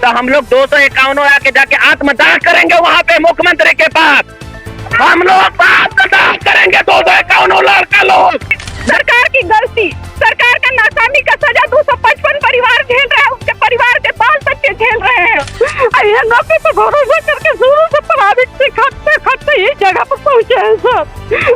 तो हम लोग 251 आके जाके आत्मदाह करेंगे वहां पे मुख्यमंत्री के पास। हम लोग आत्मदाह करेंगे 251 लड़का लोग। सरकार की गलती, सरकार का नाकामी का सजा 255 परिवार झेल रहे हैं, उनके परिवार के बाल बच्चे झेल रहे हैं। ये नौकरी पर भरोसा करके शुरू से प्राइवेट से खटते खटते इस जगह पर पहुंचे हैं सर।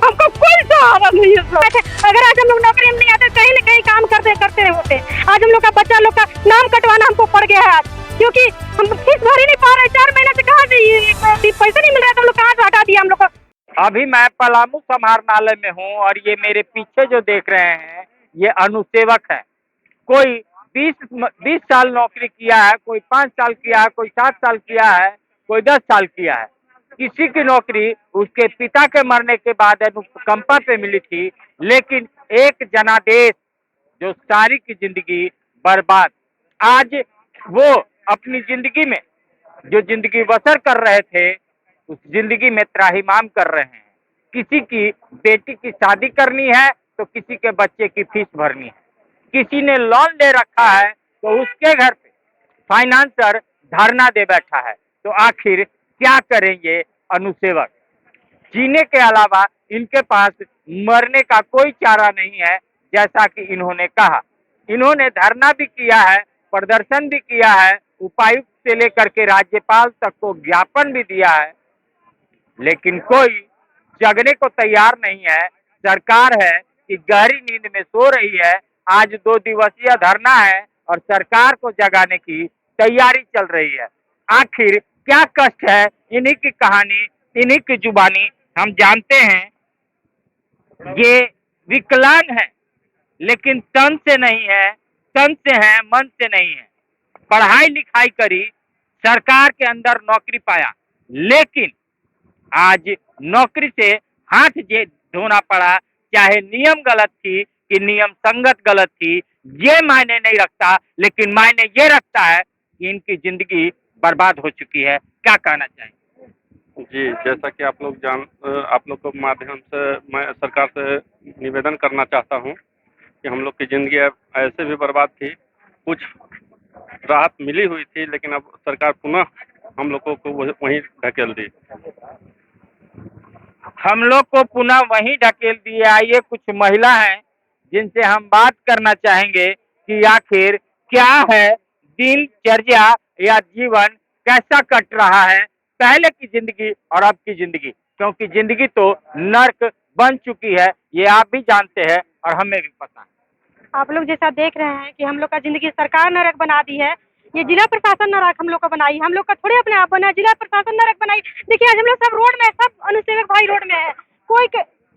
हमको कोई सहारा नहीं है सर। अगर आज हम लोग नौकरी में नहीं आते, कहीं न कहीं काम करते होते। आज हम लोग का बच्चा लोग का नाम कटवाना हमको पड़ गया है आज, क्योंकि हम फीस भर ही नहीं पा रहे। 4 महीने से कहाँ से पैसे नहीं मिल रहा, तो हम लोग कहाँ से हटा दिया हम लोग को। अभी मैं पलामू समाहरणालय में हूँ और ये मेरे पीछे जो देख रहे हैं ये अनुसेवक है। कोई 20 साल नौकरी किया है, कोई 5 साल किया है, कोई 7 साल किया है, कोई 10 साल किया है। किसी की नौकरी उसके पिता के मरने के बाद अनुकंपा पे मिली थी, लेकिन एक जनादेश जो सारी की जिंदगी बर्बाद। आज वो अपनी जिंदगी में जो जिंदगी बसर कर रहे थे उस जिंदगी में त्राहिमाम कर रहे हैं। किसी की बेटी की शादी करनी है तो किसी के बच्चे की फीस भरनी है, किसी ने लोन ले रखा है तो उसके घर पे फाइनेंसर धरना दे बैठा है। तो आखिर क्या करेंगे अनुसेवक? जीने के अलावा इनके पास मरने का कोई चारा नहीं है। जैसा कि इन्होंने कहा, इन्होंने धरना भी किया है, प्रदर्शन भी किया है, उपायुक्त से लेकर के राज्यपाल तक को ज्ञापन भी दिया है, लेकिन कोई जगने को तैयार नहीं है। सरकार है कि गहरी नींद में सो रही है। आज 2 दिवसीय धरना है और सरकार को जगाने की तैयारी चल रही है। आखिर क्या कष्ट है? इन्हीं की कहानी, इन्हीं की जुबानी हम जानते हैं। ये विकलांग है, लेकिन तन से नहीं है, तन से है, मन से नहीं है। पढ़ाई लिखाई करी, सरकार के अंदर नौकरी पाया, लेकिन आज नौकरी से हाथ धोना पड़ा। चाहे नियम गलत थी कि नियम संगत गलत थी, ये मायने नहीं रखता, लेकिन मायने ये रखता है कि इनकी जिंदगी बर्बाद हो चुकी है। क्या कहना चाहिए? जी, जैसा कि आप लोग को माध्यम से मैं सरकार से निवेदन करना चाहता हूं कि हम लोग की ज़िंदगी अब ऐसे भी बर्बाद थी। कुछ राहत मिली हुई थी, लेकिन अब सरकार पुनः हम लोगों को वहीं ढकेल दी। हम लोग को पुनः वहीं ढकेल दिया। आइए कुछ महिला हैं जिनसे हम बात करना चाहेंगे कि आखिर क्या है दिनचर्या या जीवन कैसा कट रहा है, पहले की जिंदगी और अब की जिंदगी। क्योंकि जिंदगी तो नर्क बन चुकी है, ये आप भी जानते हैं और हमें भी पता है। आप लोग जैसा देख रहे हैं कि हम लोग का जिंदगी सरकार नरक बना दी है। ये जिला प्रशासन नरक हम लोग का बनाई, हम लोग का थोड़े अपने आप बना, जिला प्रशासन नरक बनाई। देखिए आज हम लोग सब रोड में, सब अनुसेवक भाई रोड में है। कोई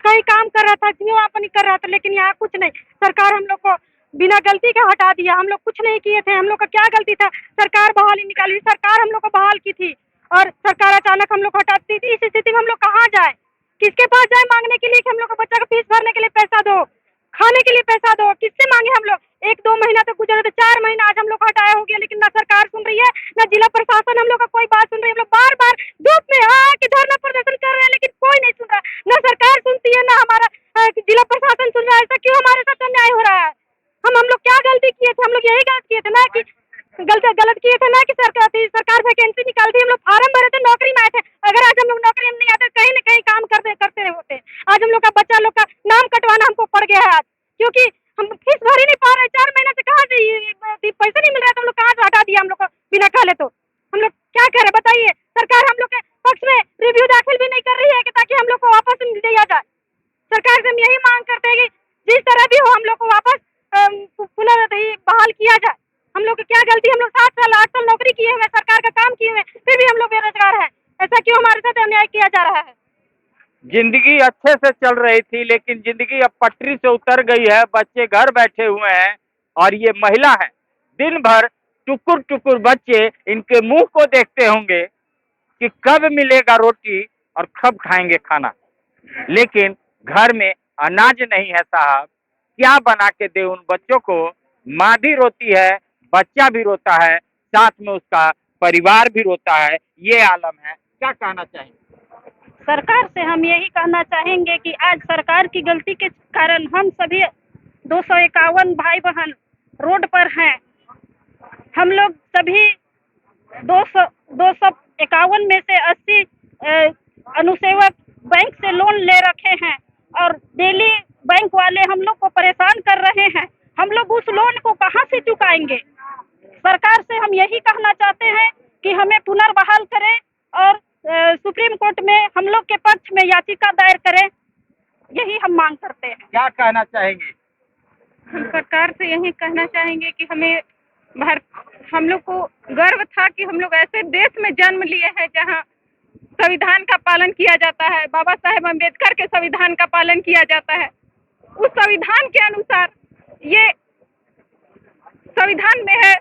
कहीं काम कर रहा था, क्यों आप नहीं कर रहा था, लेकिन यहाँ कुछ नहीं। सरकार हम लोग को बिना गलती के हटा दिया। हम लोग कुछ नहीं किए थे, हम लोग का क्या गलती था? सरकार बहाली निकाली, सरकार हम लोग को बहाल की थी और सरकार अचानक हम लोग को हटाती थी। इस स्थिति में हम लोग कहाँ जाए, किसके पास जाए मांगने के लिए कि हम लोग का बच्चा का फीस भरने के लिए पैसा दो, खाने के लिए पैसा दो? किससे मांगे हम लोग? 1-2 महीना तो गुजरे थे, 4 महीना आज हम लोग हटाया हो गया, लेकिन ना सरकार सुन रही है, ना जिला प्रशासन हम लोग का कोई बात सुन रही है। हम लोग बार बार धूप में आके धरना प्रदर्शन कर रहे हैं, लेकिन कोई नहीं सुन रहा। ना सरकार सुनती है, ना हमारा जिला प्रशासन सुन रहा है। ऐसा क्यों हमारे साथ अन्याय हो रहा है? हम लोग क्या गलती किए थे? हम लोग यही गलत किए थे ना कि गलत किए थे ना कि सरकार वैकेंसी निकालती, हम लोग फार्म भरे थे, नौकरी में आए थे। अगर आज हम लोग नौकरी में नहीं आते, कहीं न कहीं काम करते होते। आज हम लोग का बच्चा लोग का नाम कटवाना हमको पड़ गया है आज, क्योंकि हम फीस भर ही नहीं पा रहे। 4 महीने से कहाँ से पैसे नहीं मिल रहा, तो हम लोग कहाँ से हटा दिया हम लोग को बिना कहले? तो हम लोग क्या करें बताइए? सरकार हम लोग के पक्ष में रिव्यू दाखिल भी नहीं कर रही है कि ताकि हम लोग को वापस दिया जाए। सरकार से हम यही मांग करते हैं कि जिस तरह भी हो हम लोग को वापस पुनः बहाल किया जाए। हम लोग की क्या गलती? हम लोग 7 साल 8 साल नौकरी किए हुए, सरकार का काम किए हुए, फिर भी हम लोग बेरोजगार हैं। ऐसा क्यों हमारे साथ अन्याय किया जा रहा है? जिंदगी अच्छे से चल रही थी, लेकिन जिंदगी अब पटरी से उतर गई है। बच्चे घर बैठे हुए हैं और ये महिला है, दिन भर टुकुर टुकुर बच्चे इनके मुंह को देखते होंगे कि कब मिलेगा रोटी और कब खाएंगे खाना। लेकिन घर में अनाज नहीं है साहब, क्या बना के दे उन बच्चों को? माँ भी रोती है, बच्चा भी रोता है, साथ में उसका परिवार भी रोता है। ये आलम है। क्या कहना चाहिए? सरकार से हम यही कहना चाहेंगे कि आज सरकार की गलती के कारण हम सभी 251 भाई बहन रोड पर हैं। हम लोग सभी 251 में से 80 अनुसेवक बैंक से लोन ले रखे हैं और डेली बैंक वाले हम लोग को परेशान कर रहे हैं। हम लोग उस लोन को कहाँ से चुकाएंगे? सरकार से हम यही कहना चाहते हैं कि हमें पुनर्बहाल करें और सुप्रीम कोर्ट में हम लोग के पक्ष में याचिका दायर करें, यही हम मांग करते हैं। क्या कहना चाहेंगे? हम सरकार से यही कहना चाहेंगे कि हम लोग को गर्व था कि हम लोग ऐसे देश में जन्म लिए हैं जहां संविधान का पालन किया जाता है, बाबा साहेब अम्बेडकर के संविधान का पालन किया जाता है। उस संविधान के अनुसार ये संविधान में है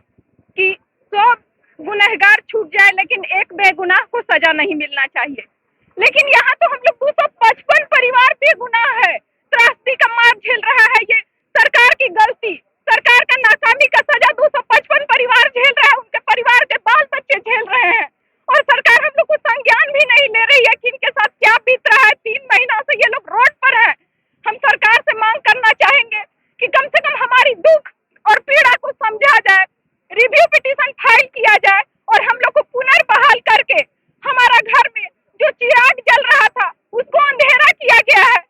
कि 100 गुनहगार छूट जाए लेकिन एक बेगुनाह को सजा नहीं मिलना चाहिए। लेकिन यहाँ तो हम लोग 255 परिवार बेगुनाह है, त्रासदी का मार झेल रहा है। ये सरकार की गलती, सरकार का नाकामी का सजा 255 परिवार झेल रहा है, उनके परिवार के बाल बच्चे झेल रहे हैं और सरकार हम लोग को संज्ञान भी नहीं ले रही है कि इनके साथ क्या बीत रहा है। 3 महीनों से ये लोग रोड पर है। हम सरकार से मांग करना चाहेंगे कि कम से कम हमारी दुख और पीड़ा को समझा जाए, रिव्यू पिटीशन फाइल किया जाए और हम लोग को पुनर्बहाल करके हमारा घर में जो चिराग जल रहा था उसको अंधेरा किया गया है,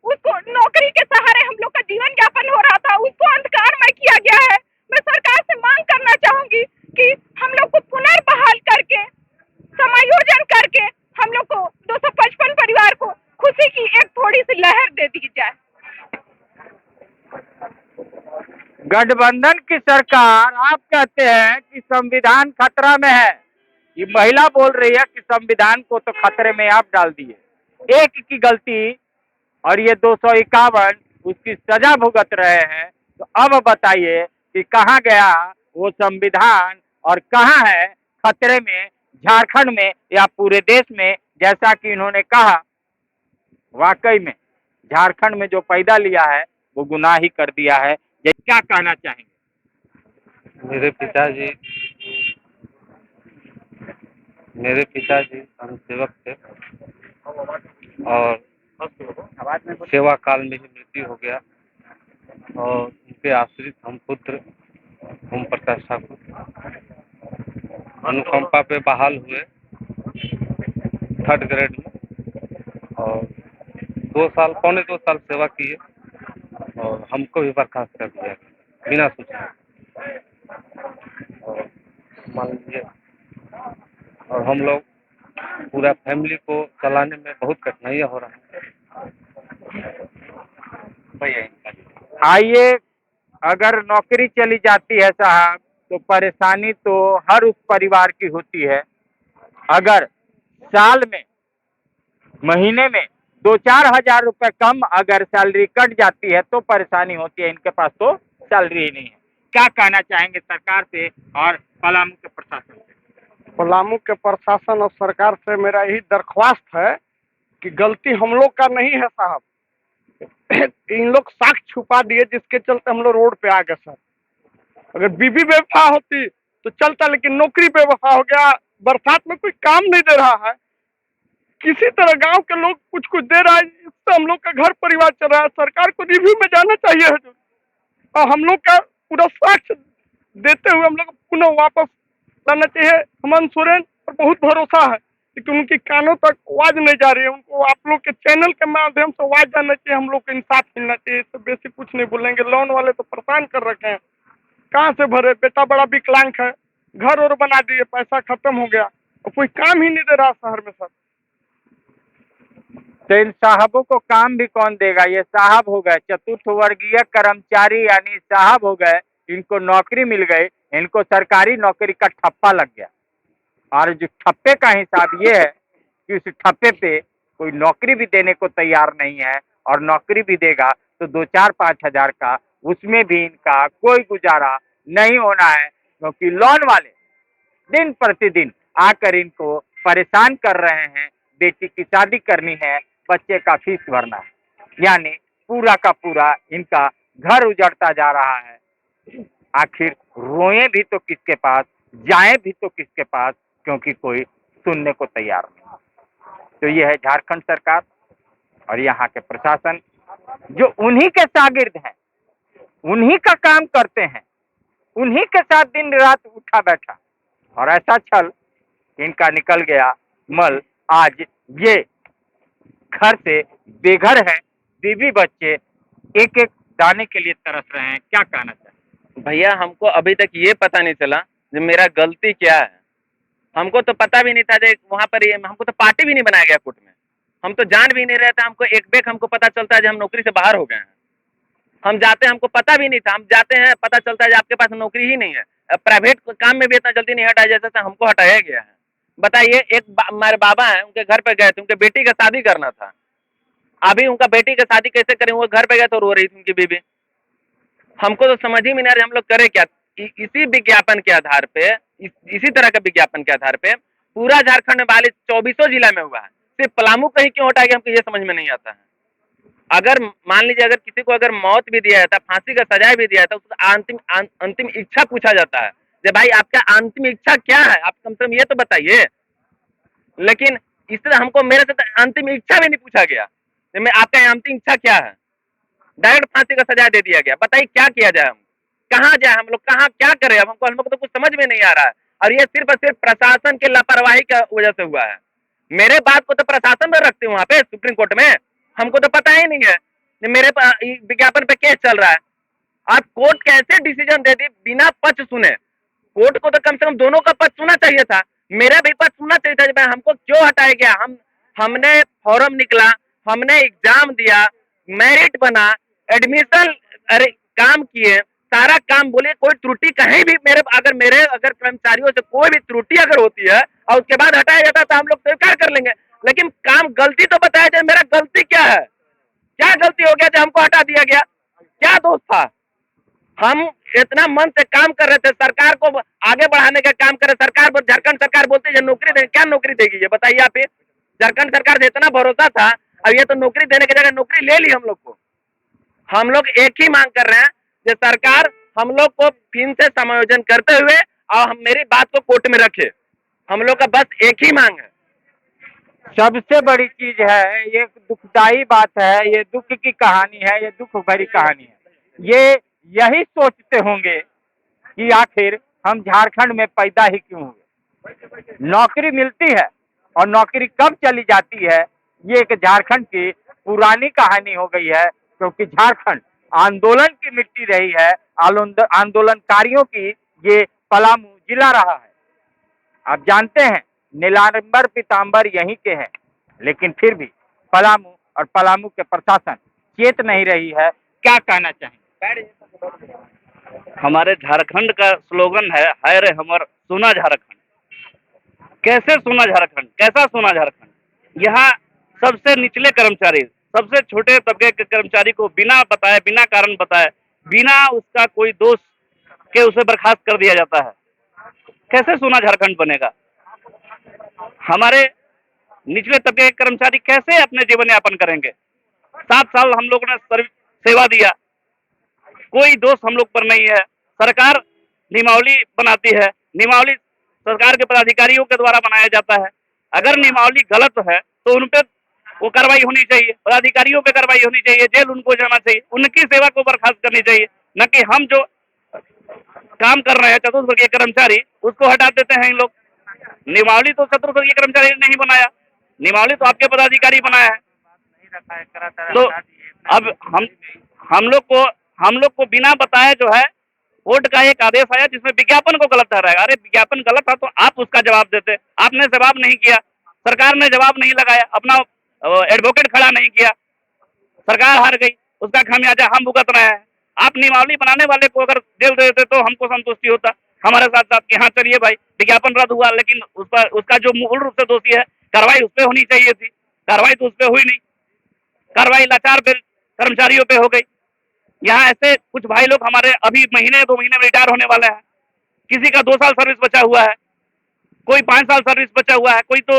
उसको नौकरी के सहारे हम लोग का जीवन यापन हो रहा था उसको अंधकारमय किया गया है। मैं सरकार से मांग करना चाहूंगी कि हम लोग को पुनर्बहाल करके, समायोजन करके हम लोग को 255 परिवार को खुशी की एक थोड़ी सी लहर दे दी जाए। गठबंधन की सरकार, आप कहते हैं कि संविधान खतरा में है। ये महिला बोल रही है कि संविधान को तो खतरे में आप डाल दिए। एक की गलती और ये 251 उसकी सजा भुगत रहे हैं। तो अब बताइए कि कहाँ गया वो संविधान और कहाँ है खतरे में, झारखंड में या पूरे देश में? जैसा कि इन्होंने कहा, वाकई में झारखंड में जो पैदा लिया है वो गुनाह ही कर दिया है। ये क्या कहना चाहेंगे? मेरे पिताजी अनुसेवक थे और सेवा काल में ही मृत्यु हो गया और उनके आश्रित हम पुत्र ओम प्रकाश ठाकुर अनुकंपा पे बहाल हुए 3rd ग्रेड में और 2 साल, पौने 2 साल सेवा किए और हमको भी बर्खास्त कर दिया बिना सूचना। और मान लीजिए, और हम लोग पूरा फैमिली को चलाने में बहुत कठिनाइयाँ हो रहा है। आइए, अगर नौकरी चली जाती है साहब तो परेशानी तो हर उस परिवार की होती है। अगर साल में, महीने में 2-4 हजार रुपए कम अगर सैलरी कट जाती है तो परेशानी होती है। इनके पास तो सैलरी ही नहीं है। क्या कहना चाहेंगे सरकार से और पलामू के प्रशासन से? पलामू के प्रशासन और सरकार से मेरा यही दरख्वास्त है कि गलती हम लोग का नहीं है साहब। इन लोग साक्ष्य छुपा दिए जिसके चलते हम लोग रोड पे आ गए सर। अगर बीबी बेवफा होती तो चलता, लेकिन नौकरी बेवफा हो गया। बरसात में कोई काम नहीं दे रहा है, किसी तरह गांव के लोग कुछ कुछ दे रहा है, इससे हम लोग का घर परिवार चल रहा है। सरकार को रिव्यू में जाना चाहिए और हम लोग का पूरा साक्ष्य देते हुए हम लोग पुनः वापस लाना चाहिए। हम इंश्योरेंस पर बहुत भरोसा है लेकिन उनकी कानों तक आवाज नहीं जा रही है। उनको आप लोग के चैनल के माध्यम से आवाज जाना चाहिए, हम लोग को इंसाफ मिलना चाहिए। इससे बेसिक कुछ नहीं बोलेंगे। लोन वाले तो परेशान कर रखे हैं, कहाँ से भरे? बेटा बड़ा विकलांग है, घर और बना दिए, पैसा खत्म हो गया और कोई काम ही नहीं दे रहा शहर में सर। तो इन साहबों को काम भी कौन देगा? ये साहब हो गए चतुर्थ वर्गीय कर्मचारी, यानी साहब हो गए। इनको नौकरी मिल गई, इनको सरकारी नौकरी का ठप्पा लग गया। और जो ठप्पे का हिसाब ये है कि उस ठप्पे पे कोई नौकरी भी देने को तैयार नहीं है और नौकरी भी देगा तो 2-4-5 हजार का, उसमें भी इनका कोई गुजारा नहीं होना है। क्योंकि लोन वाले दिन प्रतिदिन आकर इनको परेशान कर रहे हैं। बेटी की शादी करनी है, बच्चे का फीस भरना है, यानी पूरा का पूरा इनका घर उजड़ता जा रहा है। आखिर रोए भी तो किसके पास, जाए भी तो किसके पास, क्योंकि कोई सुनने को तैयार नहीं। तो ये है झारखंड सरकार और यहाँ के प्रशासन, जो उन्हीं के शागिर्द हैं, उन्हीं का काम करते हैं, उन्हीं के साथ दिन रात उठा बैठा। और ऐसा छल इनका निकल गया मल। आज ये घर से बेघर हैं, बीवी बच्चे एक एक दाने के लिए तरस रहे हैं। क्या कहना चाहिए? भैया हमको अभी तक ये पता नहीं चला कि मेरा गलती क्या है। हमको तो पता भी नहीं था कि वहाँ पर ये हमको तो पार्टी भी नहीं बनाया गया कोर्ट में। हम तो जान भी नहीं रहे थे। हमको एक बेक हमको पता चलता है कि हम नौकरी से बाहर हो गए हैं। हम जाते हैं, हमको पता भी नहीं था। हम जाते हैं, पता चलता है कि आपके पास नौकरी ही नहीं है। प्राइवेट काम में भी इतना जल्दी नहीं हटाया जाता था, हमको हटाया गया है। बताइए, हमारे बाबा हैं, उनके घर पे गए थे, उनके बेटी का शादी करना था। अभी उनका बेटी का शादी कैसे करें? वो घर पे गए तो रो रही थी उनकी बीबी। हमको तो समझ ही में नहीं आ रहा हम लोग करें क्या। इसी विज्ञापन के आधार पे, इसी तरह के विज्ञापन के आधार पे पूरा झारखंड में वाले 24 जिला में हुआ है। सिर्फ पलामू कहीं क्यों हटाया गया, हमको ये समझ में नहीं आता है। अगर मान लीजिए अगर किसी को अगर मौत भी दिया जाता है, फांसी का सजा भी दिया जाता है, उसको अंतिम इच्छा पूछा जाता है कि भाई आपका अंतिम इच्छा क्या है, आप कम से कम ये तो बताइए। लेकिन इस तरह हमको मेरे से अंतिम इच्छा भी नहीं पूछा गया कि मैं आपका अंतिम इच्छा क्या है। डायरेक्ट फांसी का सजा दे दिया गया। बताइए क्या किया जाए, हम कहाँ जाए, हम लोग कहाँ क्या करें। अब हम लोग तो कुछ समझ में नहीं आ रहा है। और ये सिर्फ और सिर्फ प्रशासन की लापरवाही की वजह से हुआ है। मेरे बात को तो प्रशासन में रखते हैं वहाँ पे सुप्रीम कोर्ट में, हमको तो पता ही नहीं है कि मेरे विज्ञापन पे केस चल रहा है। आप कोर्ट कैसे डिसीजन दे दी बिना पक्ष सुने? कोर्ट को तो कम से कम दोनों का पक्ष सुनना चाहिए था, मेरा भी पक्ष सुनना चाहिए था। हमको क्यों हटाया गया? हमने फॉर्म निकला, हमने एग्जाम दिया, मेरिट बना, एडमिशन अरे काम किए, सारा काम। बोलिए कोई त्रुटि कहीं भी मेरे अगर कर्मचारियों से कोई भी त्रुटि अगर होती है और उसके बाद हटाया जाता है तो हम लोग स्वीकार कर लेंगे। लेकिन काम गलती तो बताया जाए, मेरा गलती क्या है? क्या गलती हो गया जो हमको हटा दिया गया? क्या दोष था? हम इतना मन से काम कर रहे थे, सरकार को आगे बढ़ाने का काम कर रहे। सरकार झारखंड सरकार बोलती है नौकरी देंगे, क्या नौकरी देगी ये बताइए आप? झारखंड सरकार से इतना भरोसा था, अब ये तो नौकरी देने की जगह नौकरी ले ली हम लोग को। हम लोग एक ही मांग कर रहे हैं कि सरकार हम लोग को फिर से समायोजन करते हुए और मेरी बात को कोर्ट में रखे। हम लोग का बस एक ही मांग है। सबसे बड़ी चीज है, ये दुखदाई बात है, ये दुख की कहानी है, ये दुख भरी कहानी है। ये यही सोचते होंगे कि आखिर हम झारखंड में पैदा ही क्यों हुए। नौकरी मिलती है और नौकरी कब चली जाती है, ये एक झारखंड की पुरानी कहानी हो गई है। क्योंकि झारखंड आंदोलन की मिट्टी रही है, आंदोलनकारियों की ये पलामू जिला रहा है। आप जानते हैं नीलांबर पीताम्बर यहीं के हैं, लेकिन फिर भी पलामू और पलामू के प्रशासन चेत नहीं रही है। क्या कहना चाहेंगे? हमारे झारखंड का स्लोगन है, हाय रे हमर सोना झारखंड। कैसे सोना झारखंड? कैसा सोना झारखंड? यहाँ सबसे निचले कर्मचारी, सबसे छोटे तबके के कर्मचारी को बिना बताए, बिना कारण बताए, बिना उसका कोई दोष के उसे बर्खास्त कर दिया जाता है। कैसे सोना झारखंड बनेगा? हमारे निचले तबके के कर्मचारी कैसे अपने जीवन यापन करेंगे? 7 साल हम लोगों ने सेवा दिया, कोई दोष हम लोग पर नहीं है। सरकार नियमावली बनाती है, नियमावली सरकार के पदाधिकारियों के द्वारा बनाया जाता है। अगर नियमावली गलत है तो उन पे वो कार्रवाई होनी चाहिए, पदाधिकारियों पे कार्रवाई होनी चाहिए, जेल उनको जाना चाहिए, उनकी सेवा को बर्खास्त करनी चाहिए। न कि हम जो काम कर रहे हैं चतुर्वर्गीय कर्मचारी, उसको हटा देते हैं इन लोग। नियमावली तो चतुर्वर्गीय कर्मचारी ने नहीं बनाया, नियमावली तो आपके पदाधिकारी बनाया है। तो अब हम लोग को बिना बताए जो है कोर्ट का एक आदेश आया जिसमें विज्ञापन को गलत ठहराया। अरे विज्ञापन गलत था तो आप उसका जवाब देते, आपने जवाब नहीं किया, सरकार ने जवाब नहीं लगाया, अपना एडवोकेट खड़ा नहीं किया, सरकार हार गई, उसका खामियाजा हम भुगत रहे हैं। आप नियमावली बनाने वाले को अगर जेल दे देते तो हमको संतुष्टि होता, हमारे साथ साथ कि हाँ चलिए भाई विज्ञापन रद्द हुआ, लेकिन उसका जो मूल रूप से दोषी है कार्रवाई उस पर होनी चाहिए थी। कार्रवाई तो उस पर हुई नहीं, कार्रवाई लाचार कर्मचारियों पे हो गई। यहाँ ऐसे कुछ भाई लोग हमारे अभी महीने 2 महीने में रिटायर होने वाले हैं। किसी का 2 साल सर्विस बचा हुआ है, कोई 5 साल सर्विस बचा हुआ है, कोई तो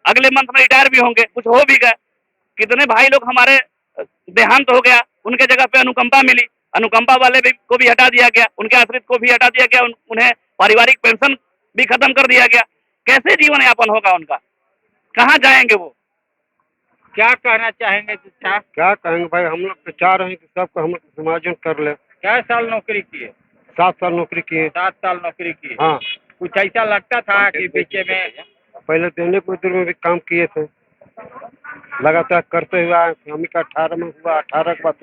अगले मंथ में रिटायर भी होंगे, कुछ हो भी गए। कितने भाई लोग हमारे देहांत हो गया, उनके जगह पे अनुकंपा मिली, अनुकंपा वाले भी को भी हटा दिया गया, उनके आश्रित को भी हटा दिया गया, उन्हें पारिवारिक पेंशन भी खत्म कर दिया गया। कैसे जीवन यापन होगा उनका? कहाँ जाएंगे वो? क्या कहना चाहेंगे? क्या कहेंगे भाई, हम लोग तो चाह रहे हैं कि सबको हम लोग समायोजन कर ले। क्या साल नौकरी किए? 7 साल नौकरी किए। 7 साल नौकरी की। हाँ, कुछ ऐसा लगता था कि पीछे में पहले देने को में भी काम किए थे, लगातार करते हुआ हम का 18 में हुआ, 18 के बाद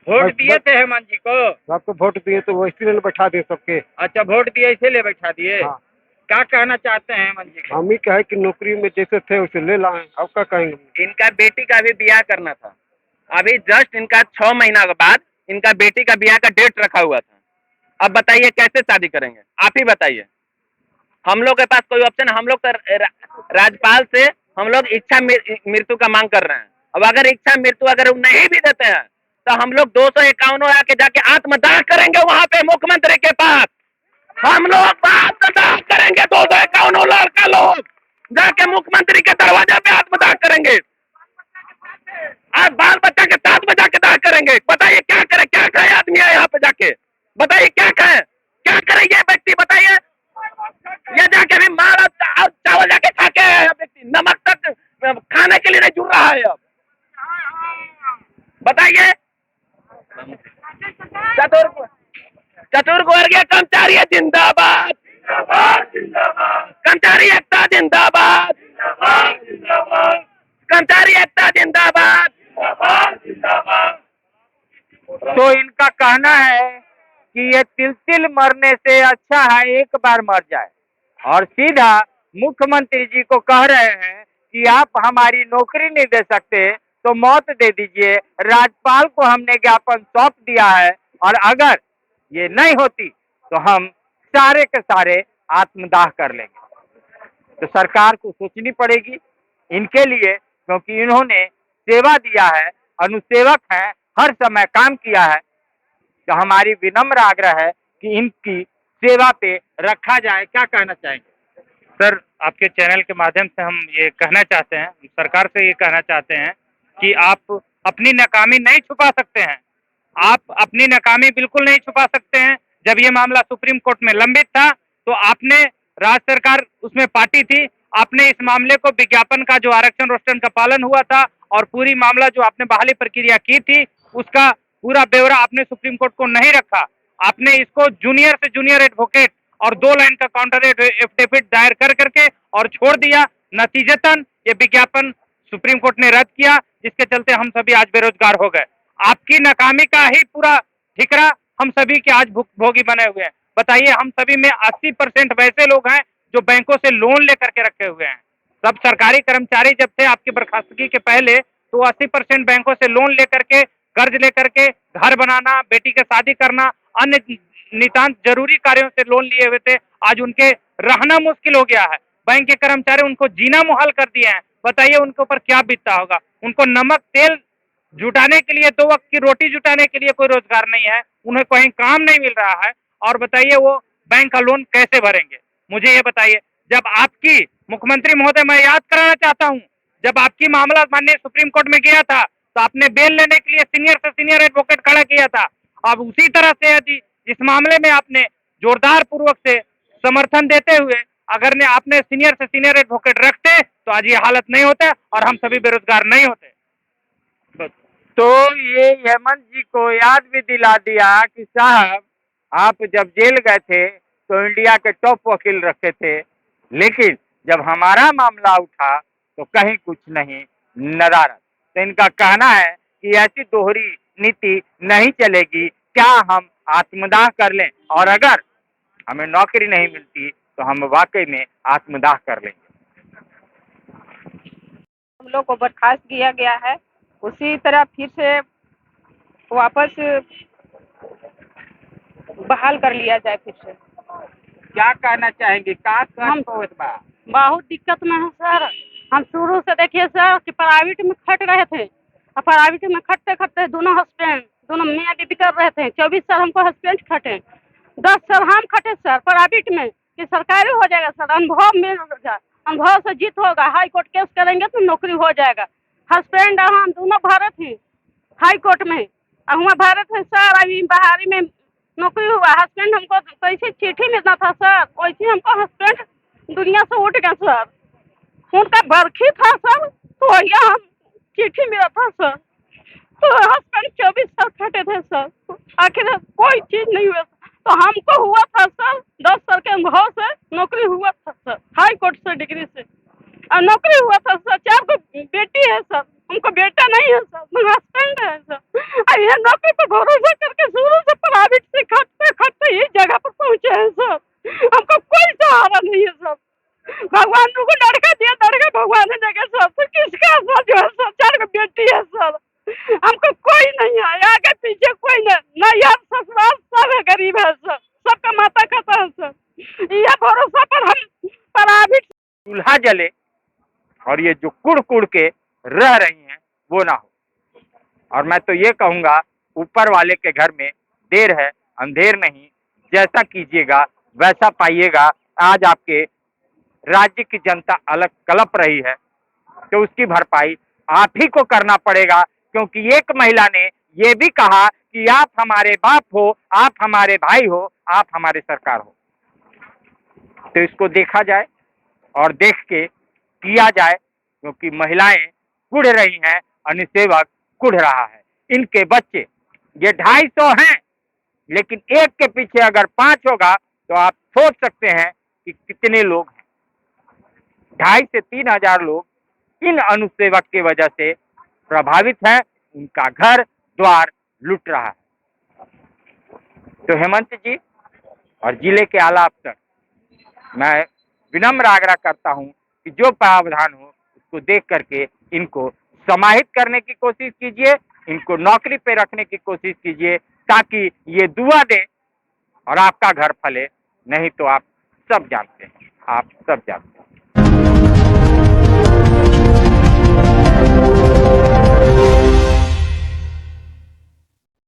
वोट दिए थे हेमंत जी को? सबको वोट दिए तो वो इसीलिए बैठा दिए सबके। अच्छा, वोट दिए इसीलिए बैठा दिए। हाँ। क्या कहना चाहते हैं हेमंत जी को? हम ही कहे कि नौकरी में जैसे थे वैसे ले लाए, अब क्या कहेंगे। इनका बेटी का भी ब्याह करना था, अभी जस्ट इनका 6 महीना के बाद इनका बेटी का ब्याह का डेट रखा हुआ था। अब बताइए कैसे शादी करेंगे, आप ही बताइए। हम लोग के पास कोई ऑप्शन, हम लोग तो राज्यपाल से हम लोग इच्छा मृत्यु का मांग कर रहे हैं। अब अगर इच्छा मृत्यु अगर वो नहीं भी देते हैं तो हम लोग 251 आके जाके आत्मदाह करेंगे वहां पे मुख्यमंत्री के पास। हम लोग आत्मदाह करेंगे, 251 लड़का लोग जाके मुख्यमंत्री के दरवाजे पे आत्मदाह करेंगे। आज बाल बच्चा के साथ में जाके दाह करेंगे। बताइए क्या करे, क्या करे आदमी है यहाँ पे जाके, बताइए क्या कहे, क्या करे ये व्यक्ति, बताइए। ये जाके भी मार और चावल जाके खा के आया है व्यक्ति, नमक तक खाने के लिए नहीं जुड़ रहा है। अब बताइए। चतुर्वर्गीय कर्मचारी जिंदाबाद, कर्मचारी एकता जिंदाबाद, कर्मचारी एकता जिंदाबाद। तो इनका कहना है कि ये तिल मरने से अच्छा है एक बार मर जाए, और सीधा मुख्यमंत्री जी को कह रहे हैं कि आप हमारी नौकरी नहीं दे सकते तो मौत दे दीजिए। राज्यपाल को हमने ज्ञापन सौंप दिया है, और अगर ये नहीं होती तो हम सारे के सारे आत्मदाह कर लेंगे। तो सरकार को सोचनी पड़ेगी इनके लिए, क्योंकि इन्होंने सेवा दिया है, अनुसेवक हैं, हर समय काम किया है। तो हमारी विनम्र आग्रह है कि इनकी सेवा पे रखा जाए। क्या कहना चाहेंगे? सर, आपके चैनल के माध्यम से हम ये कहना चाहते हैं, सरकार से ये कहना चाहते हैं कि आप अपनी नाकामी नहीं छुपा सकते हैं। आप अपनी नाकामी बिल्कुल नहीं छुपा सकते हैं। जब ये मामला सुप्रीम कोर्ट में लंबित था तो आपने, राज्य सरकार उसमें पार्टी थी, आपने इस मामले को, विज्ञापन का जो आरक्षण रोस्टर का पालन हुआ था और पूरी मामला जो आपने बहाली प्रक्रिया की थी उसका पूरा ब्यौरा आपने सुप्रीम कोर्ट को नहीं रखा। आपने इसको जूनियर से जूनियर एडवोकेट और 2 लाइन का काउंटर एफिडेविट दायर कर करके और छोड़ दिया। नतीजतन ये विज्ञापन सुप्रीम कोर्ट ने रद्द किया, जिसके चलते हम सभी आज बेरोजगार हो गए। आपकी नाकामी का ही पूरा ठिकरा हम सभी के आज भुगभोगी बने हुए हैं। बताइए, हम सभी में 80% वैसे लोग हैं जो बैंकों से लोन लेकर के रखे हुए हैं। सब सरकारी कर्मचारी जब थे आपकी बर्खास्तगी के पहले, तो 80% बैंकों से लोन लेकर के, कर्ज लेकर के घर बनाना, बेटी के शादी करना, अन्य नितांत जरूरी कार्यों से लोन लिए हुए थे। आज उनके रहना मुश्किल हो गया है। बैंक के कर्मचारी उनको जीना मुहाल कर दिए हैं। बताइए उनके ऊपर क्या बीतता होगा। उनको नमक तेल जुटाने के लिए, 2 वक्त की रोटी जुटाने के लिए कोई रोजगार नहीं है, उन्हें कहीं काम नहीं मिल रहा है, और बताइए वो बैंक का लोन कैसे भरेंगे? मुझे ये बताइए। जब आपकी, मुख्यमंत्री महोदय, मैं याद कराना चाहता हूँ, जब आपकी मामला माननीय सुप्रीम कोर्ट में गया था तो आपने बेल लेने के लिए सीनियर से सीनियर एडवोकेट खड़ा किया था। अब उसी तरह से यदि इस मामले में आपने जोरदार पूर्वक से समर्थन देते हुए अगर आपने सीनियर से सीनियर एडवोकेट रखते तो आज ये हालत नहीं होता और हम सभी बेरोजगार नहीं होते। तो ये हेमंत जी को याद भी दिला दिया कि साहब, आप जब जेल गए थे तो इंडिया के टॉप वकील रखे थे, लेकिन जब हमारा मामला उठा तो कहीं कुछ नहीं, नदारत। तो इनका कहना है कि ऐसी दोहरी नीति नहीं चलेगी। क्या हम आत्मदाह कर लें, और अगर हमें नौकरी नहीं मिलती तो हम वाकई में आत्मदाह कर लेंगे। हम लोग को बर्खास्त किया गया है, उसी तरह फिर से वापस बहाल कर लिया जाए फिर से। क्या कहना चाहेंगे? हम बहुत दिक्कत में है सर। हम शुरू से देखिए सर कि प्राइवेट में खट रहे थे, और प्राइवेट में खटते खटते दोनों हस्बैंड, दोनों मियाँ बीवी कर रहे थे। 24 साल हमको हस्बैंड खटे, 10 साल हम खटे सर प्राइवेट में, कि सरकारी हो जाएगा सर, अनुभव मिल जाए, अनुभव से जीत होगा, हाई कोर्ट केस करेंगे तो नौकरी हो जाएगा। हस्बैंड और हम दोनों भारत हैं हाई कोर्ट में, और हुआ भारत है सर। अभी बाहरी में नौकरी हुआ। हस्बैंड हमको कैसे चिट्ठी मिलना था सर, वैसे हमको हस्बैंड दुनिया से उठ गया सर। उनका बरखी था सर, तो यहाँ हम चिट्ठी मिला था सर। तो हस्बैंड 24 साल खटे थे सर, आखिर कोई चीज नहीं हुआ। तो हमको हुआ था सर 10 साल के अनुभव से नौकरी हुआ था सर, हाई कोर्ट से डिग्री से, और नौकरी हुआ था सर। 4 को बेटी है सर, हमको बेटा नहीं है सर, मेरा हस्बैंड है सर। और ये नौकरी पर भरोसा करके शुरू से प्राइवेट से खटते खटते ये जगह पर पहुंचे हैं सर। हमको कोई सहारा नहीं है सर। भगवान को लड़का दिया, लड़का भगवान ने देगा सर, तो किसका सर जो है सर, 4 को बेटी है सर। हमको कोई नहीं है, आगे पीछे कोई नहीं, ना यार ससुराल सब है, गरीब है सर, सबका माता खाता है सर। यह भरोसा पर हम प्राइवेट चूल्हा जले और ये जो कुड़ कुड़ के रह रही हैं वो ना हो। और मैं तो ये कहूँगा, ऊपर वाले के घर में देर है अंधेर नहीं, जैसा कीजिएगा वैसा पाइएगा। आज आपके राज्य की जनता अलग कलप रही है तो उसकी भरपाई आप ही को करना पड़ेगा, क्योंकि एक महिला ने ये भी कहा कि आप हमारे बाप हो, आप हमारे भाई हो, आप हमारे सरकार हो। तो इसको देखा जाए और देख के किया जाए, क्योंकि महिलाएं कुढ़ रही हैं, अनुसेवक कुढ़ रहा है। इनके बच्चे ये 250 हैं, लेकिन एक के पीछे अगर 5 होगा तो आप सोच सकते हैं कि कितने लोग हैं। 2,500 से 3,000 लोग इन अनुसेवक की वजह से प्रभावित हैं, उनका घर द्वार लूट रहा है। तो हेमंत जी और जिले के आला अफसर, मैं विनम्र आग्रह करता हूं कि जो प्रावधान हो उसको देख करके इनको समाहित करने की कोशिश कीजिए, इनको नौकरी पे रखने की कोशिश कीजिए, ताकि ये दुआ दे और आपका घर फले। नहीं तो आप सब जानते हैं, आप सब जानते हैं।